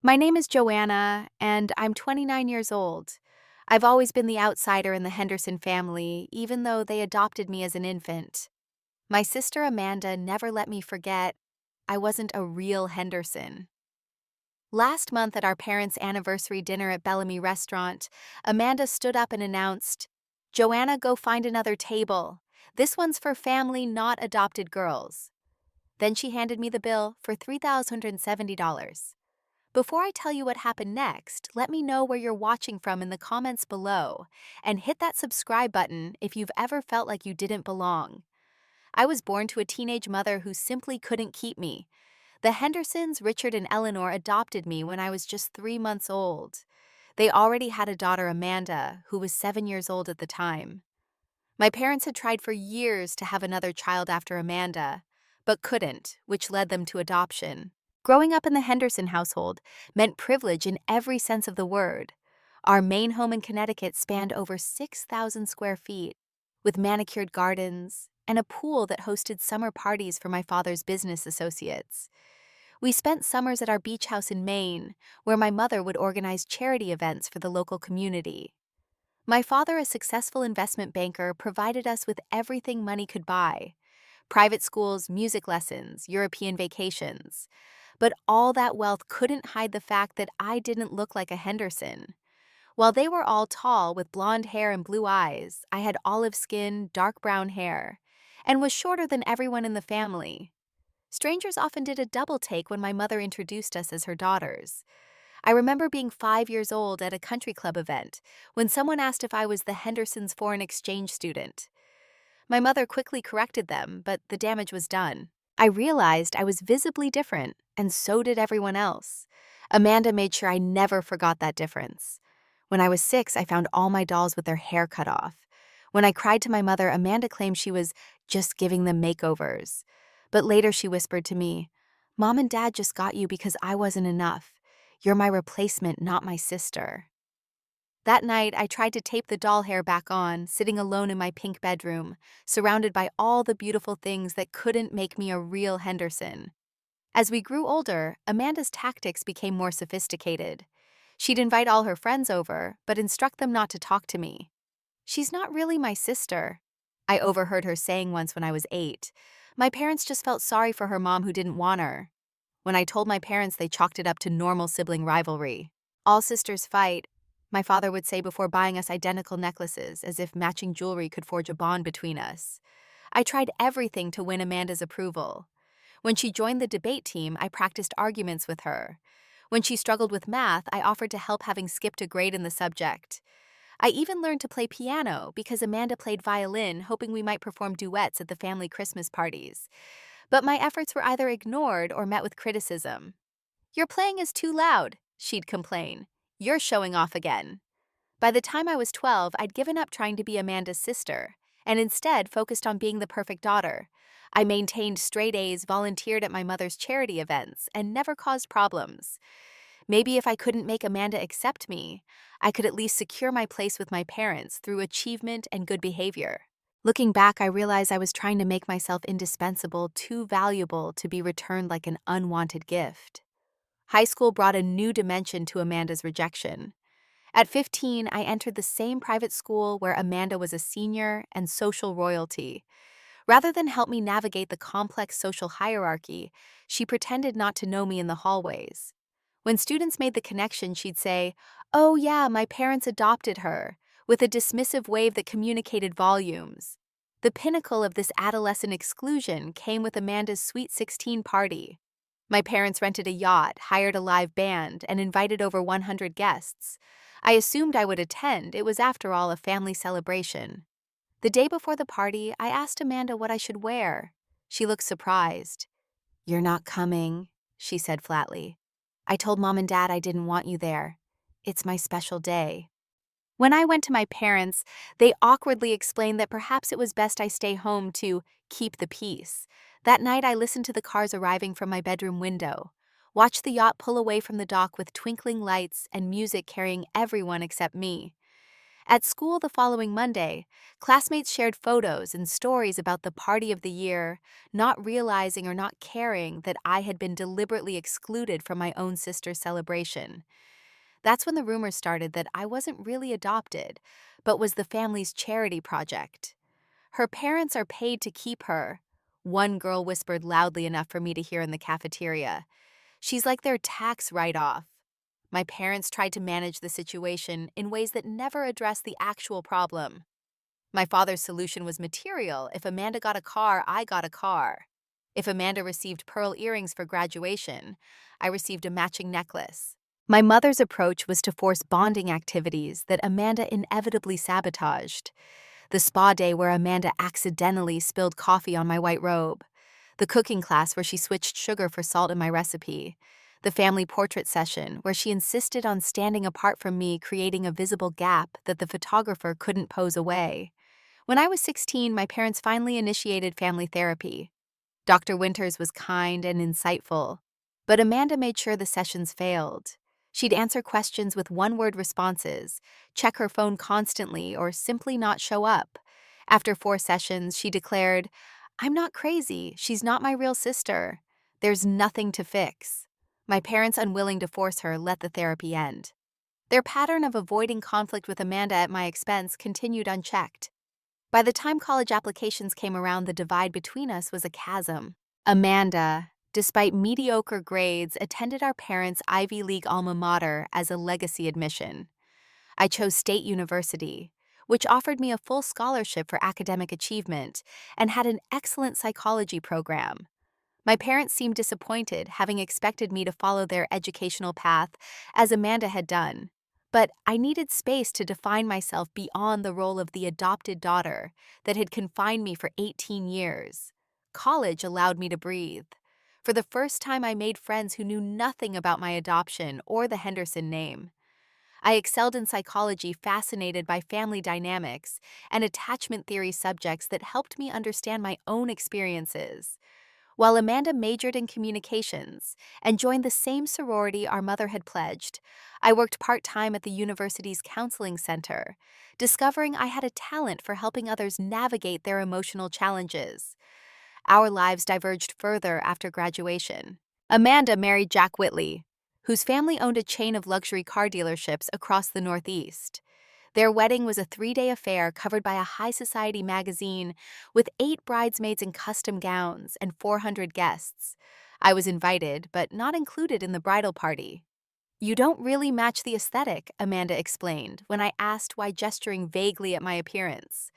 My name is Joanna, and I'm 29 years old. I've always been the outsider in the Henderson family, even though they adopted me as an infant. My sister Amanda never let me forget I wasn't a real Henderson. Last month at our parents' anniversary dinner at Bellamy Restaurant, Amanda stood up and announced, "Joanna, go find another table. This one's for family, not adopted girls." Then she handed me the bill for $3,070. Before I tell you what happened next, let me know where you're watching from in the comments below, and hit that subscribe button if you've ever felt like you didn't belong. I was born to a teenage mother who simply couldn't keep me. The Hendersons, Richard and Eleanor, adopted me when I was just 3 months old. They already had a daughter, Amanda, who was 7 years old at the time. My parents had tried for years to have another child after Amanda, but couldn't, which led them to adoption. Growing up in the Henderson household meant privilege in every sense of the word. Our main home in Connecticut spanned over 6,000 square feet, with manicured gardens and a pool that hosted summer parties for my father's business associates. We spent summers at our beach house in Maine, where my mother would organize charity events for the local community. My father, a successful investment banker, provided us with everything money could buy: private schools, music lessons, European vacations. But all that wealth couldn't hide the fact that I didn't look like a Henderson. While they were all tall with blonde hair and blue eyes, I had olive skin, dark brown hair, and was shorter than everyone in the family. Strangers often did a double take when my mother introduced us as her daughters. I remember being 5 years old at a country club event when someone asked if I was the Hendersons' foreign exchange student. My mother quickly corrected them, but the damage was done. I realized I was visibly different, and so did everyone else. Amanda made sure I never forgot that difference. When I was 6, I found all my dolls with their hair cut off. When I cried to my mother, Amanda claimed she was just giving them makeovers. But later she whispered to me, "Mom and Dad just got you because I wasn't enough. You're my replacement, not my sister." That night, I tried to tape the doll hair back on, sitting alone in my pink bedroom, surrounded by all the beautiful things that couldn't make me a real Henderson. As we grew older, Amanda's tactics became more sophisticated. She'd invite all her friends over, but instruct them not to talk to me. "She's not really my sister," I overheard her saying once when I was 8. My parents just felt sorry for her mom who didn't want her. When I told my parents, they chalked it up to normal sibling rivalry. "All sisters fight," my father would say before buying us identical necklaces, as if matching jewelry could forge a bond between us. I tried everything to win Amanda's approval. When she joined the debate team, I practiced arguments with her. When she struggled with math, I offered to help, having skipped a grade in the subject. I even learned to play piano because Amanda played violin, hoping we might perform duets at the family Christmas parties. But my efforts were either ignored or met with criticism. "Your playing is too loud," she'd complain. "You're showing off again." By the time I was 12, I'd given up trying to be Amanda's sister, and instead focused on being the perfect daughter. I maintained straight A's, volunteered at my mother's charity events, and never caused problems. Maybe if I couldn't make Amanda accept me, I could at least secure my place with my parents through achievement and good behavior. Looking back, I realized I was trying to make myself indispensable, too valuable to be returned like an unwanted gift. High school brought a new dimension to Amanda's rejection. At 15, I entered the same private school where Amanda was a senior and social royalty. Rather than help me navigate the complex social hierarchy, she pretended not to know me in the hallways. When students made the connection, she'd say, "Oh yeah, my parents adopted her," with a dismissive wave that communicated volumes. The pinnacle of this adolescent exclusion came with Amanda's Sweet 16 party. My parents rented a yacht, hired a live band, and invited over 100 guests. I assumed I would attend. It was, after all, a family celebration. The day before the party, I asked Amanda what I should wear. She looked surprised. "You're not coming," she said flatly. "I told Mom and Dad I didn't want you there. It's my special day." When I went to my parents, they awkwardly explained that perhaps it was best I stay home to keep the peace. That night, I listened to the cars arriving from my bedroom window, watched the yacht pull away from the dock with twinkling lights and music carrying everyone except me. At school the following Monday, classmates shared photos and stories about the party of the year, not realizing or not caring that I had been deliberately excluded from my own sister's celebration. That's when the rumors started that I wasn't really adopted, but was the family's charity project. Her parents are paid to keep her, one girl whispered loudly enough for me to hear in the cafeteria. She's like their tax write-off. My parents tried to manage the situation in ways that never addressed the actual problem. My father's solution was material. If Amanda got a car, I got a car. If Amanda received pearl earrings for graduation, I received a matching necklace. My mother's approach was to force bonding activities that Amanda inevitably sabotaged. The spa day where Amanda accidentally spilled coffee on my white robe. The cooking class where she switched sugar for salt in my recipe. The family portrait session where she insisted on standing apart from me, creating a visible gap that the photographer couldn't pose away. When I was 16, my parents finally initiated family therapy. Dr. Winters was kind and insightful, but Amanda made sure the sessions failed. She'd answer questions with one-word responses, check her phone constantly, or simply not show up. After 4 sessions, she declared, "I'm not crazy. She's not my real sister. There's nothing to fix." My parents, unwilling to force her, let the therapy end. Their pattern of avoiding conflict with Amanda at my expense continued unchecked. By the time college applications came around, the divide between us was a chasm. Amanda, despite mediocre grades, attended our parents' Ivy League alma mater as a legacy admission. I chose State University, which offered me a full scholarship for academic achievement and had an excellent psychology program. My parents seemed disappointed, having expected me to follow their educational path as Amanda had done. But I needed space to define myself beyond the role of the adopted daughter that had confined me for 18 years. College allowed me to breathe. For the first time, I made friends who knew nothing about my adoption or the Henderson name. I excelled in psychology, fascinated by family dynamics and attachment theory subjects that helped me understand my own experiences. While Amanda majored in communications and joined the same sorority our mother had pledged, I worked part-time at the university's counseling center, discovering I had a talent for helping others navigate their emotional challenges. Our lives diverged further after graduation. Amanda married Jack Whitley, whose family owned a chain of luxury car dealerships across the Northeast. Their wedding was a 3-day affair covered by a high society magazine with 8 bridesmaids in custom gowns and 400 guests. I was invited, but not included in the bridal party. "You don't really match the aesthetic," Amanda explained when I asked why, gesturing vaguely at my appearance.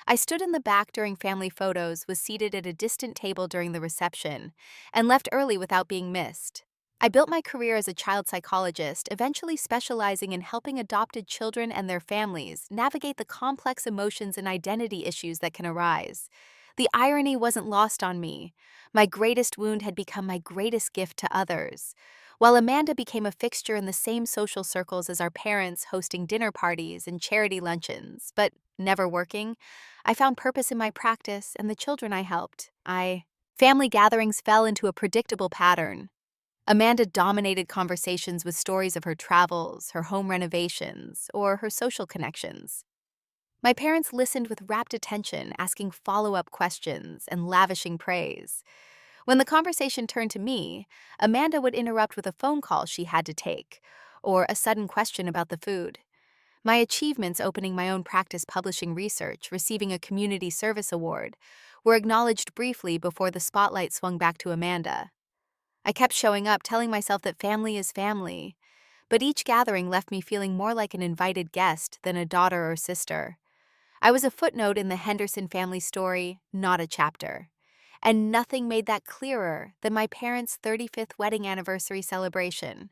I stood in the back during family photos, was seated at a distant table during the reception, and left early without being missed. I built my career as a child psychologist, eventually specializing in helping adopted children and their families navigate the complex emotions and identity issues that can arise. The irony wasn't lost on me. My greatest wound had become my greatest gift to others. While Amanda became a fixture in the same social circles as our parents, hosting dinner parties and charity luncheons, but never working, I found purpose in my practice and the children I helped. Family gatherings fell into a predictable pattern. Amanda dominated conversations with stories of her travels, her home renovations, or her social connections. My parents listened with rapt attention, asking follow-up questions and lavishing praise. When the conversation turned to me, Amanda would interrupt with a phone call she had to take, or a sudden question about the food. My achievements, opening my own practice, publishing research, receiving a community service award, were acknowledged briefly before the spotlight swung back to Amanda. I kept showing up, telling myself that family is family, but each gathering left me feeling more like an invited guest than a daughter or sister. I was a footnote in the Henderson family story, not a chapter. And nothing made that clearer than my parents' 35th wedding anniversary celebration.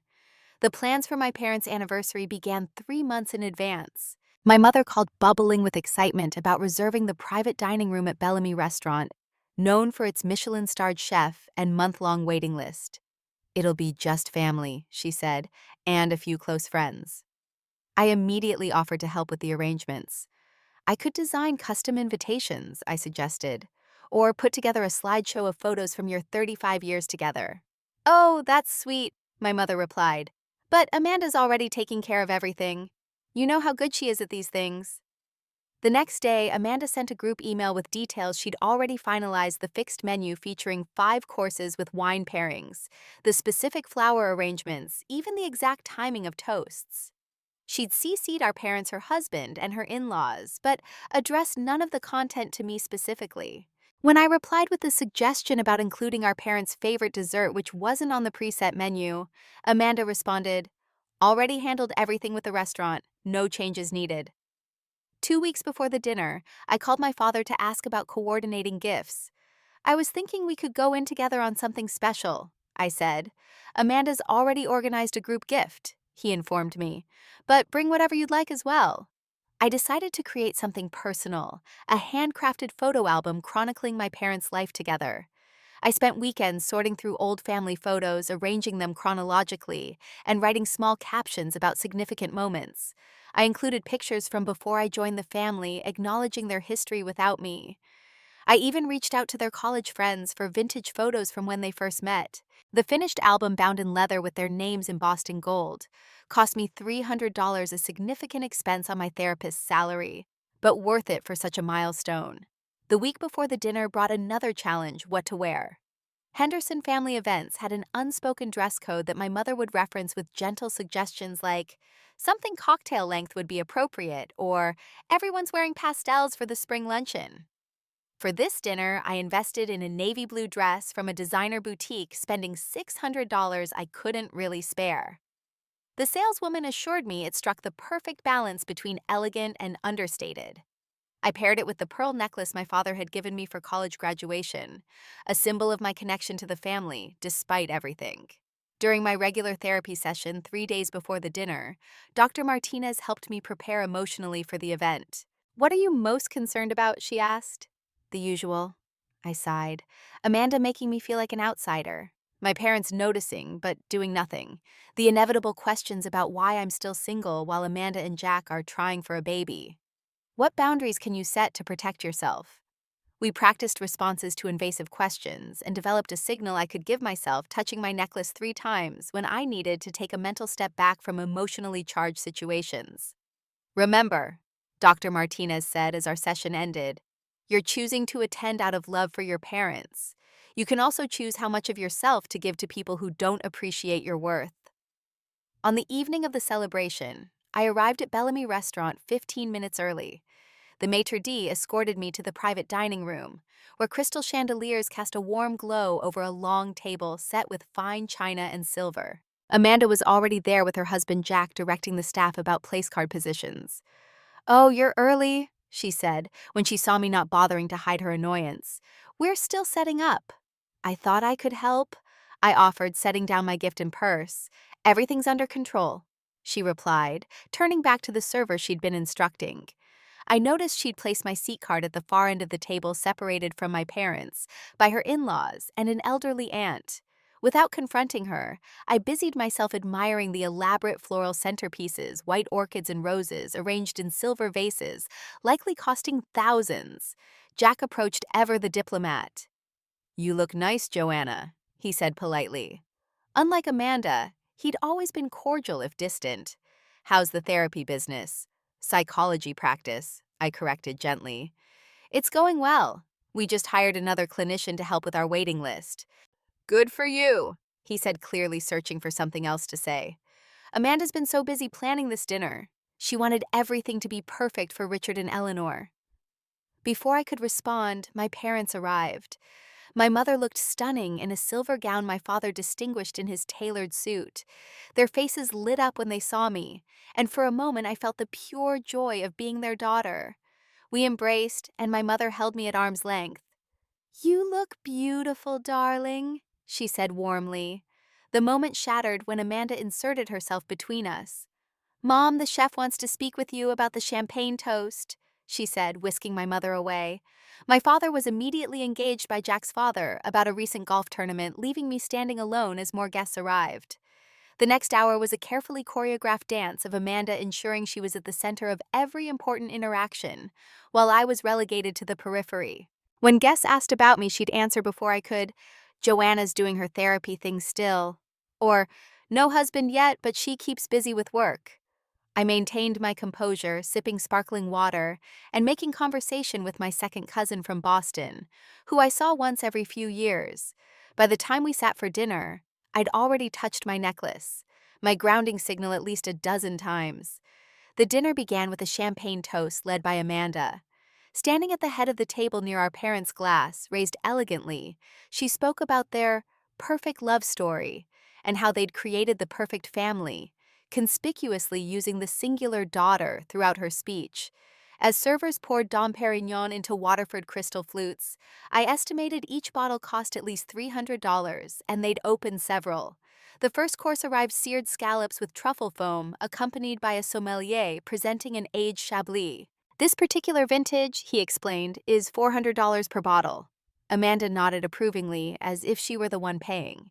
The plans for my parents' anniversary began 3 months in advance. My mother called bubbling with excitement about reserving the private dining room at Bellamy Restaurant, known for its Michelin-starred chef and month-long waiting list. "It'll be just family," she said, "and a few close friends." I immediately offered to help with the arrangements. "I could design custom invitations," I suggested, "or put together a slideshow of photos from your 35 years together." "Oh, that's sweet," my mother replied, "but Amanda's already taking care of everything." You know how good she is at these things. The next day, Amanda sent a group email with details she'd already finalized the fixed menu featuring 5 courses with wine pairings, the specific flower arrangements, even the exact timing of toasts. She'd CC'd our parents, her husband, and her in-laws, but addressed none of the content to me specifically. When I replied with a suggestion about including our parents' favorite dessert, which wasn't on the preset menu, Amanda responded, "Already handled everything with the restaurant, no changes needed." 2 weeks before the dinner, I called my father to ask about coordinating gifts. "I was thinking we could go in together on something special," I said. "Amanda's already organized a group gift," he informed me, "but bring whatever you'd like as well." I decided to create something personal, a handcrafted photo album chronicling my parents' life together. I spent weekends sorting through old family photos, arranging them chronologically, and writing small captions about significant moments. I included pictures from before I joined the family, acknowledging their history without me. I even reached out to their college friends for vintage photos from when they first met. The finished album, bound in leather with their names embossed in gold, cost me $300, a significant expense on my therapist's salary, but worth it for such a milestone. The week before the dinner brought another challenge: what to wear. Henderson Family Events had an unspoken dress code that my mother would reference with gentle suggestions like, "Something cocktail length would be appropriate," or "Everyone's wearing pastels for the spring luncheon." For this dinner, I invested in a navy blue dress from a designer boutique, spending $600 I couldn't really spare. The saleswoman assured me it struck the perfect balance between elegant and understated. I paired it with the pearl necklace my father had given me for college graduation, a symbol of my connection to the family, despite everything. During my regular therapy session 3 days before the dinner, Dr. Martinez helped me prepare emotionally for the event. "What are you most concerned about?" she asked. "The usual," I sighed. "Amanda making me feel like an outsider. My parents noticing, but doing nothing. The inevitable questions about why I'm still single while Amanda and Jack are trying for a baby. What boundaries can you set to protect yourself?" We practiced responses to invasive questions and developed a signal I could give myself, touching my necklace 3 times when I needed to take a mental step back from emotionally charged situations. "Remember," Dr. Martinez said as our session ended, "you're choosing to attend out of love for your parents. You can also choose how much of yourself to give to people who don't appreciate your worth." On the evening of the celebration, I arrived at Bellamy Restaurant 15 minutes early. The maitre d' escorted me to the private dining room, where crystal chandeliers cast a warm glow over a long table set with fine china and silver. Amanda was already there with her husband Jack, directing the staff about place card positions. "Oh, you're early," she said, when she saw me not bothering to hide her annoyance. "We're still setting up." "I thought I could help," I offered, setting down my gift and purse. "Everything's under control," she replied, turning back to the server she'd been instructing. I noticed she'd placed my seat card at the far end of the table, separated from my parents by her in-laws and an elderly aunt. Without confronting her, I busied myself admiring the elaborate floral centerpieces, white orchids and roses arranged in silver vases, likely costing thousands. Jack approached ever the diplomat. "You look nice, Joanna," he said politely. Unlike Amanda, he'd always been cordial if distant. "How's the therapy business?" "Psychology practice," I corrected gently. "It's going well. We just hired another clinician to help with our waiting list." "Good for you," he said, clearly searching for something else to say. "Amanda's been so busy planning this dinner. She wanted everything to be perfect for Richard and Eleanor." Before I could respond, my parents arrived. My mother looked stunning in a silver gown my father distinguished in his tailored suit. Their faces lit up when they saw me, and for a moment I felt the pure joy of being their daughter. We embraced, and my mother held me at arm's length. "You look beautiful, darling," she said warmly. The moment shattered when Amanda inserted herself between us. "Mom, the chef wants to speak with you about the champagne toast," she said, whisking my mother away. My father was immediately engaged by Jack's father about a recent golf tournament, leaving me standing alone as more guests arrived. The next hour was a carefully choreographed dance of Amanda ensuring she was at the center of every important interaction, while I was relegated to the periphery. When guests asked about me, she'd answer before I could, "Joanna's doing her therapy thing still," or "No husband yet, but she keeps busy with work." I maintained my composure, sipping sparkling water and making conversation with my second cousin from Boston, who I saw once every few years. By the time we sat for dinner, I'd already touched my necklace, my grounding signal at least a dozen times. The dinner began with a champagne toast led by Amanda. Standing at the head of the table near our parents' glass, raised elegantly, she spoke about their perfect love story and how they'd created the perfect family, conspicuously using the singular daughter throughout her speech. As servers poured Dom Perignon into Waterford crystal flutes, I estimated each bottle cost at least $300, and they'd opened several. The first course arrived seared scallops with truffle foam, accompanied by a sommelier presenting an aged Chablis. This particular vintage, he explained, is $400 per bottle. Amanda nodded approvingly, as if she were the one paying.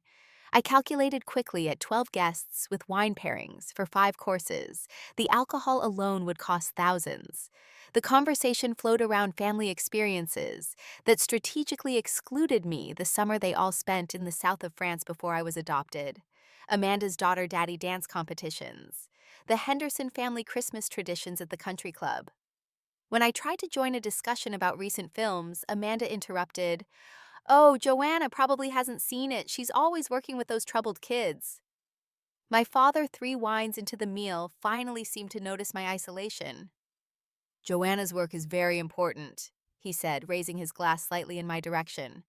I calculated quickly at 12 guests with wine pairings for 5 courses. The alcohol alone would cost thousands. The conversation flowed around family experiences that strategically excluded me the summer they all spent in the south of France before I was adopted. Amanda's daughter-daddy dance competitions. The Henderson family Christmas traditions at the country club. When I tried to join a discussion about recent films, Amanda interrupted, "Oh, Joanna probably hasn't seen it. She's always working with those troubled kids." My father, 3 wines into the meal, finally seemed to notice my isolation. "Joanna's work is very important," he said, raising his glass slightly in my direction.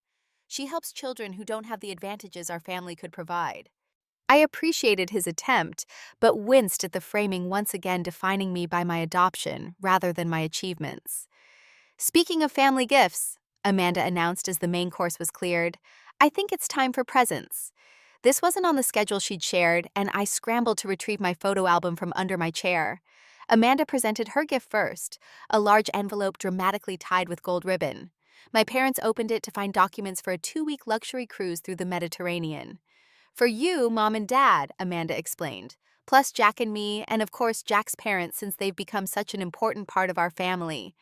"She helps children who don't have the advantages our family could provide." I appreciated his attempt, but winced at the framing once again defining me by my adoption rather than my achievements. "Speaking of family gifts," Amanda announced as the main course was cleared, "I think it's time for presents." This wasn't on the schedule she'd shared, and I scrambled to retrieve my photo album from under my chair. Amanda presented her gift first, a large envelope dramatically tied with gold ribbon. My parents opened it to find documents for a 2-week luxury cruise through the Mediterranean. "For you, Mom and Dad," Amanda explained, "plus Jack and me, and of course Jack's parents since they've become such an important part of our family."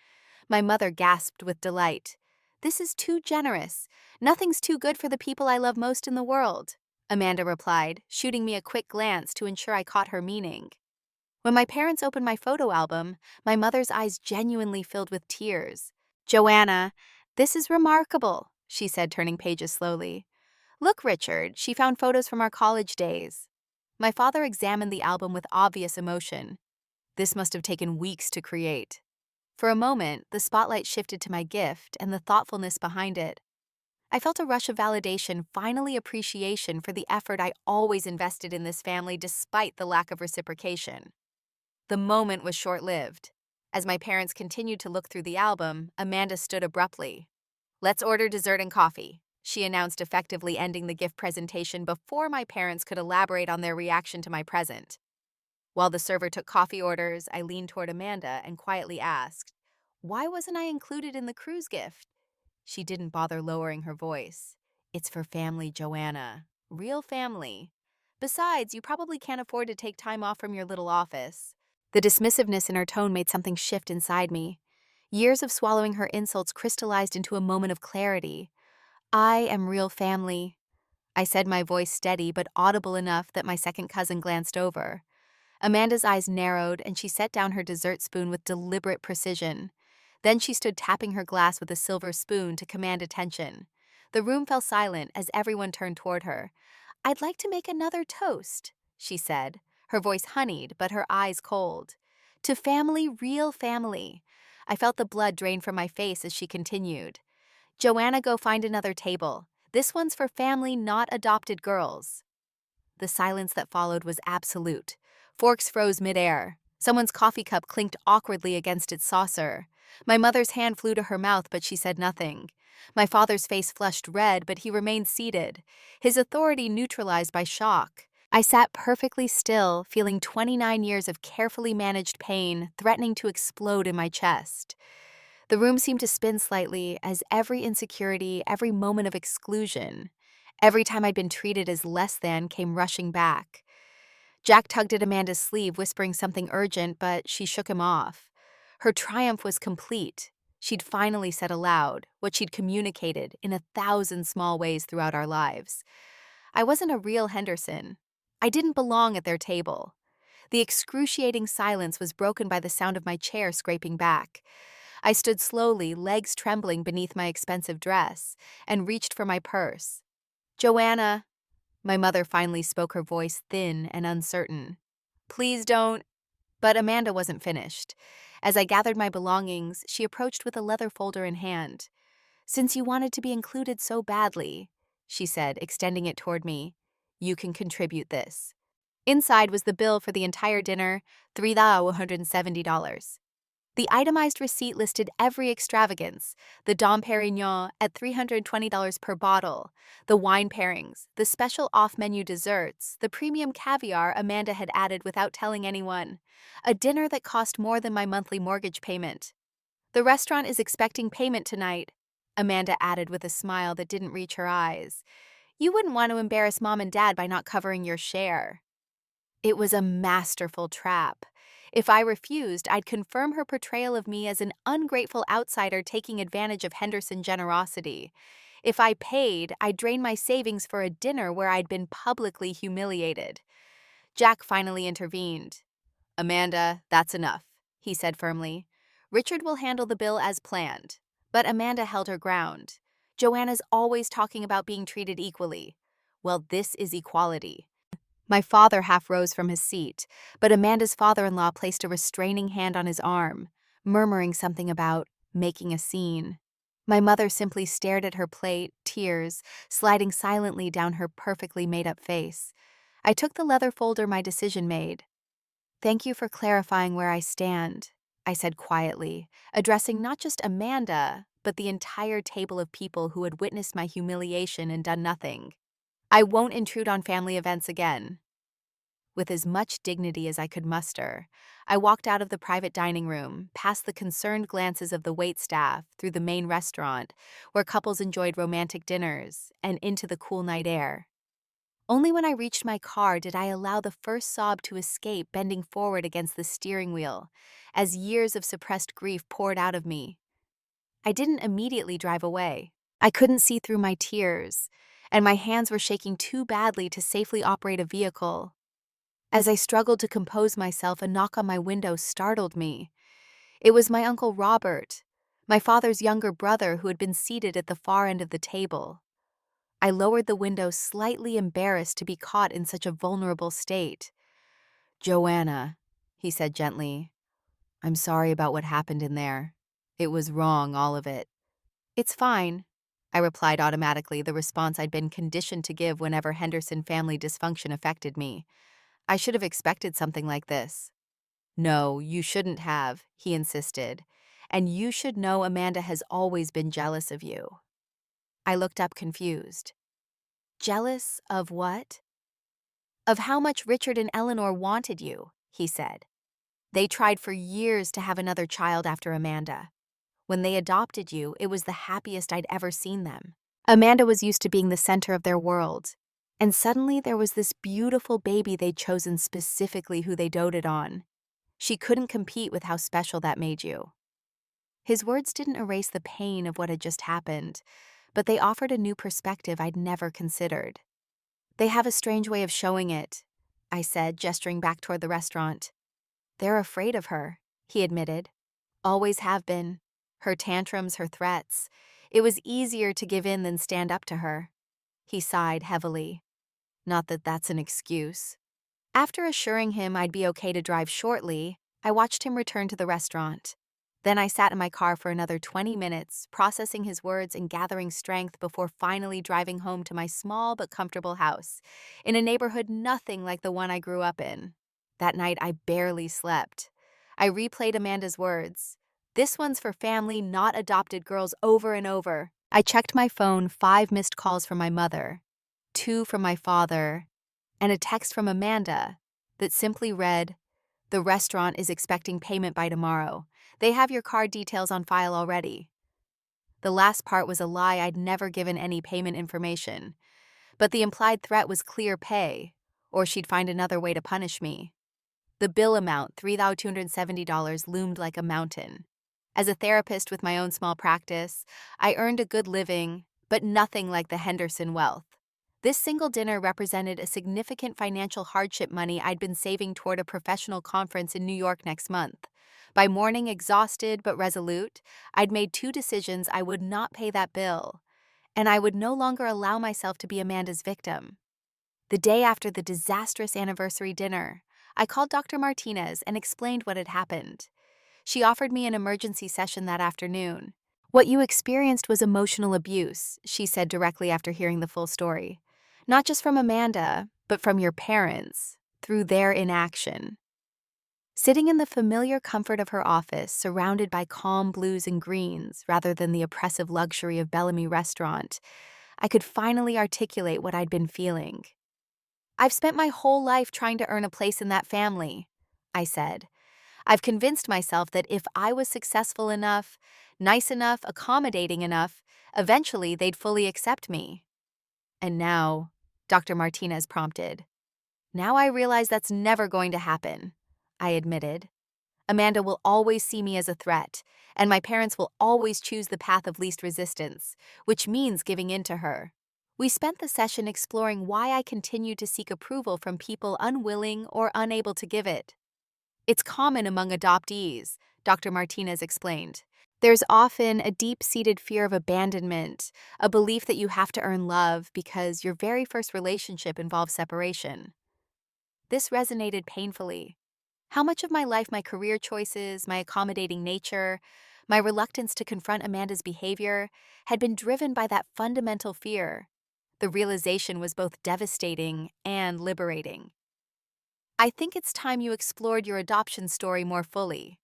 My mother gasped with delight. "This is too generous. Nothing's too good for the people I love most in the world," Amanda replied, shooting me a quick glance to ensure I caught her meaning. When my parents opened my photo album, my mother's eyes genuinely filled with tears. "Joanna, this is remarkable," she said, turning pages slowly. "Look, Richard, she found photos from our college days." My father examined the album with obvious emotion. "This must have taken weeks to create." For a moment, the spotlight shifted to my gift and the thoughtfulness behind it. I felt a rush of validation, finally appreciation for the effort I always invested in this family despite the lack of reciprocation. The moment was short-lived. As my parents continued to look through the album, Amanda stood abruptly. "Let's order dessert and coffee," she announced, effectively ending the gift presentation before my parents could elaborate on their reaction to my present. While the server took coffee orders, I leaned toward Amanda and quietly asked, "Why wasn't I included in the cruise gift?" She didn't bother lowering her voice. "It's for family, Joanna. Real family. Besides, you probably can't afford to take time off from your little office." The dismissiveness in her tone made something shift inside me. Years of swallowing her insults crystallized into a moment of clarity. "I am real family," I said, my voice steady but audible enough that my second cousin glanced over. Amanda's eyes narrowed and she set down her dessert spoon with deliberate precision. Then she stood tapping her glass with a silver spoon to command attention. The room fell silent as everyone turned toward her. "I'd like to make another toast," she said, her voice honeyed but her eyes cold. "To family, real family." I felt the blood drain from my face as she continued. "Joanna, go find another table. This one's for family, not adopted girls." The silence that followed was absolute. Forks froze midair. Someone's coffee cup clinked awkwardly against its saucer. My mother's hand flew to her mouth, but she said nothing. My father's face flushed red, but he remained seated, his authority neutralized by shock. I sat perfectly still, feeling 29 years of carefully managed pain threatening to explode in my chest. The room seemed to spin slightly as every insecurity, every moment of exclusion, every time I'd been treated as less than, came rushing back. Jack tugged at Amanda's sleeve, whispering something urgent, but she shook him off. Her triumph was complete. She'd finally said aloud what she'd communicated in 1,000 small ways throughout our lives. I wasn't a real Henderson. I didn't belong at their table. The excruciating silence was broken by the sound of my chair scraping back. I stood slowly, legs trembling beneath my expensive dress, and reached for my purse. "Joanna," my mother finally spoke, her voice thin and uncertain. "Please don't." But Amanda wasn't finished. As I gathered my belongings, she approached with a leather folder in hand. "Since you wanted to be included so badly," she said, extending it toward me, "you can contribute this." Inside was the bill for the entire dinner, $370. The itemized receipt listed every extravagance: the Dom Perignon at $320 per bottle, the wine pairings, the special off-menu desserts, the premium caviar Amanda had added without telling anyone, a dinner that cost more than my monthly mortgage payment. "The restaurant is expecting payment tonight," Amanda added with a smile that didn't reach her eyes. "You wouldn't want to embarrass Mom and Dad by not covering your share." It was a masterful trap. If I refused, I'd confirm her portrayal of me as an ungrateful outsider taking advantage of Henderson generosity. If I paid, I'd drain my savings for a dinner where I'd been publicly humiliated. Jack finally intervened. "Amanda, that's enough," he said firmly. "Richard will handle the bill as planned." But Amanda held her ground. "Joanna's always talking about being treated equally." "Well, this is equality." My father half rose from his seat, but Amanda's father-in-law placed a restraining hand on his arm, murmuring something about making a scene. My mother simply stared at her plate, tears sliding silently down her perfectly made-up face. I took the leather folder my decision made. "Thank you for clarifying where I stand," I said quietly, addressing not just Amanda, but the entire table of people who had witnessed my humiliation and done nothing. "I won't intrude on family events again." With as much dignity as I could muster, I walked out of the private dining room, past the concerned glances of the waitstaff, through the main restaurant, where couples enjoyed romantic dinners, and into the cool night air. Only when I reached my car did I allow the first sob to escape, bending forward against the steering wheel, as years of suppressed grief poured out of me. I didn't immediately drive away. I couldn't see through my tears, and my hands were shaking too badly to safely operate a vehicle. As I struggled to compose myself, a knock on my window startled me. It was my Uncle Robert, my father's younger brother, who had been seated at the far end of the table. I lowered the window, slightly embarrassed to be caught in such a vulnerable state. "Joanna," he said gently, "I'm sorry about what happened in there. It was wrong, all of it." "It's fine," I replied automatically, the response I'd been conditioned to give whenever Henderson family dysfunction affected me. I should have expected something like this. "No, you shouldn't have," he insisted. "And you should know Amanda has always been jealous of you." I looked up confused. "Jealous of what?" "Of how much Richard and Eleanor wanted you," he said. "They tried for years to have another child after Amanda. When they adopted you, it was the happiest I'd ever seen them. Amanda was used to being the center of their world. And suddenly there was this beautiful baby they'd chosen specifically who they doted on. She couldn't compete with how special that made you." His words didn't erase the pain of what had just happened, but they offered a new perspective I'd never considered. "They have a strange way of showing it," I said, gesturing back toward the restaurant. "They're afraid of her," he admitted. "Always have been. Her tantrums, her threats. It was easier to give in than stand up to her." He sighed heavily. "Not that that's an excuse." After assuring him I'd be okay to drive shortly, I watched him return to the restaurant. Then I sat in my car for another 20 minutes, processing his words and gathering strength before finally driving home to my small but comfortable house, in a neighborhood nothing like the one I grew up in. That night I barely slept. I replayed Amanda's words. "This one's for family, not adopted girls," over and over. I checked my phone, 5 missed calls from my mother, 2 from my father, and a text from Amanda that simply read, "The restaurant is expecting payment by tomorrow. They have your card details on file already." The last part was a lie. I'd never given any payment information. But the implied threat was clear pay, or she'd find another way to punish me. The bill amount, $3,270, loomed like a mountain. As a therapist with my own small practice, I earned a good living, but nothing like the Henderson wealth. This single dinner represented a significant financial hardship money I'd been saving toward a professional conference in New York next month. By morning, exhausted but resolute, I'd made two decisions: I would not pay that bill, and I would no longer allow myself to be Amanda's victim. The day after the disastrous anniversary dinner, I called Dr. Martinez and explained what had happened. She offered me an emergency session that afternoon. "What you experienced was emotional abuse," she said directly after hearing the full story. "Not just from Amanda, but from your parents, through their inaction." Sitting in the familiar comfort of her office, surrounded by calm blues and greens rather than the oppressive luxury of Bellamy Restaurant, I could finally articulate what I'd been feeling. "I've spent my whole life trying to earn a place in that family," I said. "I've convinced myself that if I was successful enough, nice enough, accommodating enough, eventually they'd fully accept me. And now," Dr. Martinez prompted, "now I realize that's never going to happen," I admitted. "Amanda will always see me as a threat, and my parents will always choose the path of least resistance, which means giving in to her." We spent the session exploring why I continued to seek approval from people unwilling or unable to give it. "It's common among adoptees," Dr. Martinez explained. "There's often a deep-seated fear of abandonment, a belief that you have to earn love because your very first relationship involves separation." This resonated painfully. How much of my life, my career choices, my accommodating nature, my reluctance to confront Amanda's behavior, had been driven by that fundamental fear. The realization was both devastating and liberating. "I think it's time you explored your adoption story more fully,"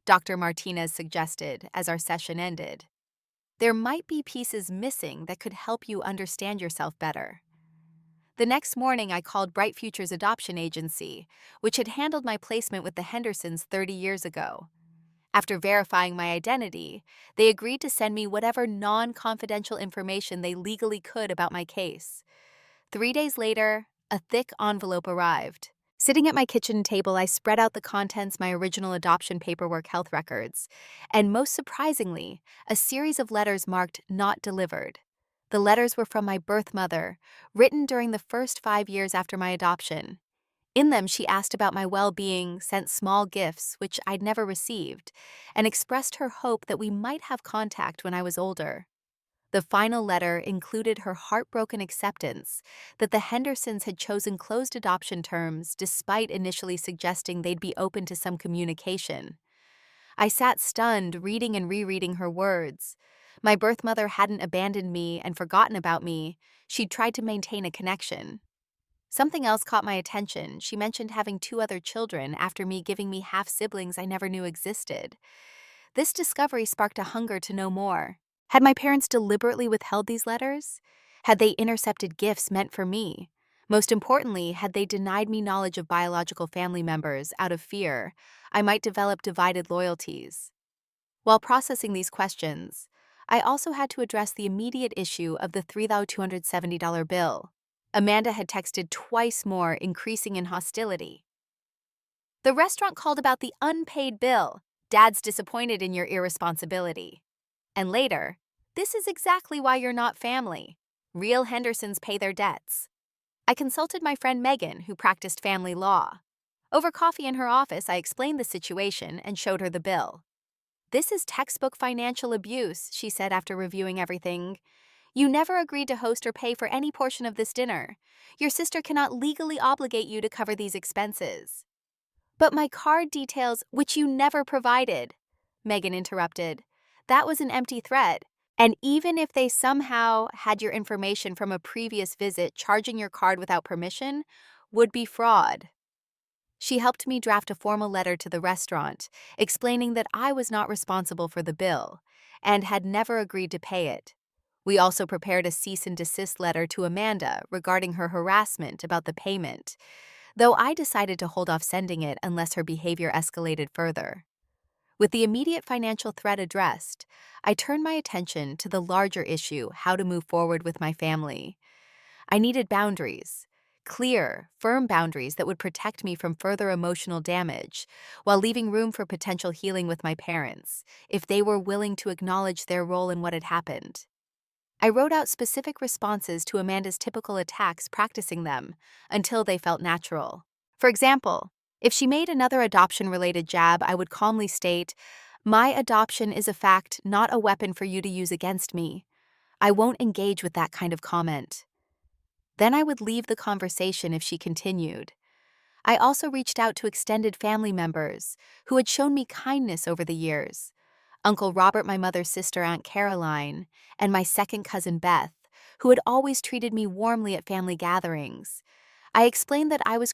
Dr. Martinez suggested as our session ended. "There might be pieces missing that could help you understand yourself better." The next morning, I called Bright Futures Adoption Agency, which had handled my placement with the Hendersons 30 years ago. After verifying my identity, they agreed to send me whatever non-confidential information they legally could about my case. 3 days later, a thick envelope arrived. Sitting at my kitchen table, I spread out the contents: my original adoption paperwork, health records, and most surprisingly, a series of letters marked "not delivered." The letters were from my birth mother, written during the first 5 years after my adoption. In them, she asked about my well-being, sent small gifts, which I'd never received, and expressed her hope that we might have contact when I was older. The final letter included her heartbroken acceptance that the Hendersons had chosen closed adoption terms despite initially suggesting they'd be open to some communication. I sat stunned, reading and rereading her words. My birth mother hadn't abandoned me and forgotten about me. She'd tried to maintain a connection. Something else caught my attention. She mentioned having 2 other children after me, giving me half-siblings I never knew existed. This discovery sparked a hunger to know more. Had my parents deliberately withheld these letters? Had they intercepted gifts meant for me? Most importantly, had they denied me knowledge of biological family members out of fear I might develop divided loyalties? While processing these questions, I also had to address the immediate issue of the $3,270 bill. Amanda had texted twice more, increasing in hostility. "The restaurant called about the unpaid bill. Dad's disappointed in your irresponsibility." And later, "This is exactly why you're not family. Real Hendersons pay their debts." I consulted my friend Megan, who practiced family law. Over coffee in her office, I explained the situation and showed her the bill. "This is textbook financial abuse," she said after reviewing everything. "You never agreed to host or pay for any portion of this dinner. Your sister cannot legally obligate you to cover these expenses." "But my card details, which you never provided," Megan interrupted. "That was an empty threat. And even if they somehow had your information from a previous visit, charging your card without permission would be fraud." She helped me draft a formal letter to the restaurant, explaining that I was not responsible for the bill and had never agreed to pay it. We also prepared a cease and desist letter to Amanda regarding her harassment about the payment, though I decided to hold off sending it unless her behavior escalated further. With the immediate financial threat addressed, I turned my attention to the larger issue: how to move forward with my family. I needed boundaries, clear, firm boundaries that would protect me from further emotional damage, while leaving room for potential healing with my parents, if they were willing to acknowledge their role in what had happened. I wrote out specific responses to Amanda's typical attacks, practicing them until they felt natural. For example, if she made another adoption-related jab, I would calmly state, "My adoption is a fact, not a weapon for you to use against me. I won't engage with that kind of comment." Then I would leave the conversation if she continued. I also reached out to extended family members who had shown me kindness over the years. Uncle Robert, my mother's sister, Aunt Caroline, and my second cousin Beth, who had always treated me warmly at family gatherings. I explained that I was